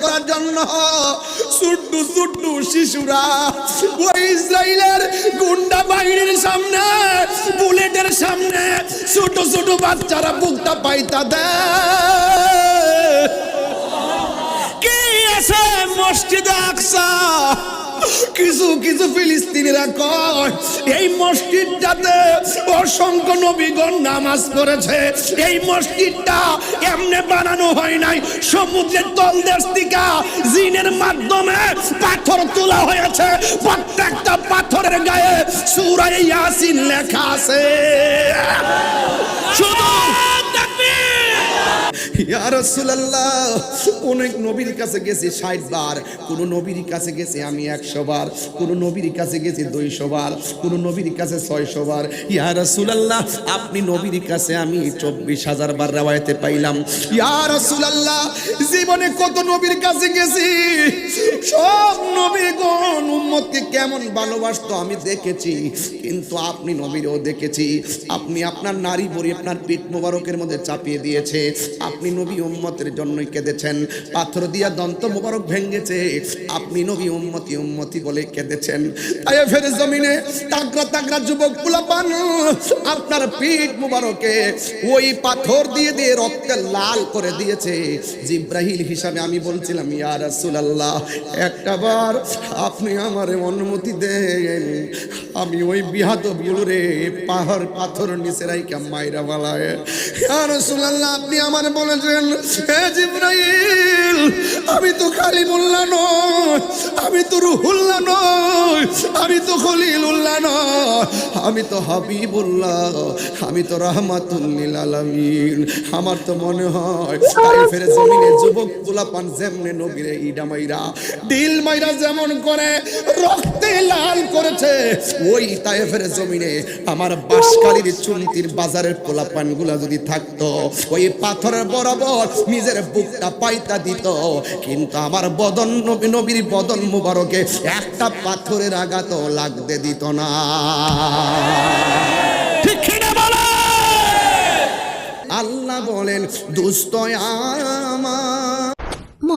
করার জন্য ছোট্ট ছোট্ট শিশুরা ওই ইসরায়েলের গুন্ডা বাহিনীর সামনে, বুলেটের সামনে ছোট ছোট বাচ্চারা বুকটা পাইতা দেয়। কি আছে মসজিদে আকসা? কিছু কিছু ফিলিস্তিনিরা কয় এই মসজিদটাতে অসংখ্য নবীগণ নামাজ পড়েছে, এই মসজিদটা এমনি বানানো হয় নাই, সমুদ্রের তলদেশ থেকে জিনের মাধ্যমে পাথর তোলা হয়েছে, প্রত্যেকটা পাথরের গায়ে সূরা ইয়াসিন লেখা আছে। শুধু ইয়া রাসূলুল্লাহ, অনেক নবীর কাছে গেছি 60 বার, কোন নবীর কাছে গেছি আমি 100 বার, কোন নবীর কাছে গেছি 200 বার, কোন নবীর কাছে 600 বার। ইয়া রাসূলুল্লাহ, আপনি নবীর কাছে আমি 24,000 বার রওয়ায়াতে পাইলাম। ইয়া রাসূলুল্লাহ, জীবনে কত নবীর কাছে গেছি, সব নবীগণ উম্মতকে কেমন ভালোবাসতো আমি দেখেছি, কিন্তু আপনি নবীরও দেখেছি, আপনি আপনার নারী বড়ি আপনার পিঠ মোবারকের মধ্যে চাপিয়ে দিয়েছে, আপনি নবী উম্মতের জন্যই কেঁদেছেন, পাথর দিয়া দন্ত মোবারক ভেঙেছে, আপনি নবী উম্মতি উম্মতি বলে কেঁদেছেন। তায়েফের জমিনে তাগড়া তাগড়া যুবক পোলাপান আপনার পিঠ মোবারকে ওই পাথর দিয়ে দিয়ে রক্তে লাল করে দিয়েছে। জিব্রাইল হিসাবে আমি বলছিলাম ইয়া রাসূলুল্লাহ, একটাবার আপনি আমারে অনুমতি দেন, আমি ওই বিহাদবগুলোরে পাহাড় পাথর নিচে রাইখা মাইরা বালায়। ইয়া রাসূলুল্লাহ, আপনি আমার বলেছেন হে জিব্রাইল, আমি তো কালিমুল্লাহ নয়, আমি তো রুহুল্লাহ নয়, আমি তো খলিলুল্লাহ নয়, আমি তো হাবিবুল্লাহ, আমি তো রাহমাতুল লিল আলামিন। আমার তো মনে হয় তায়েফের জমিনে যুবক পোলাপান যেমনে নবীরে ইডা মাইরা ডিল মাইরা যেমন করে রক্তে লাল করেছে, ওই তায়েফের জমিনে আমার বাঁশকালীর চুনতির বাজারের পোলাপানগুলা যদি থাকতো, ওই পাথরের বরাবর নিজের বুকটা পাইতা দিত, কিন্তু আমার বদন নবীর বদন মুবারকে একটা পাথরের আঘাত লাগতে দিত না। ঠিক কিনা বলেন? আল্লাহ বলেন দুষ্ট আমার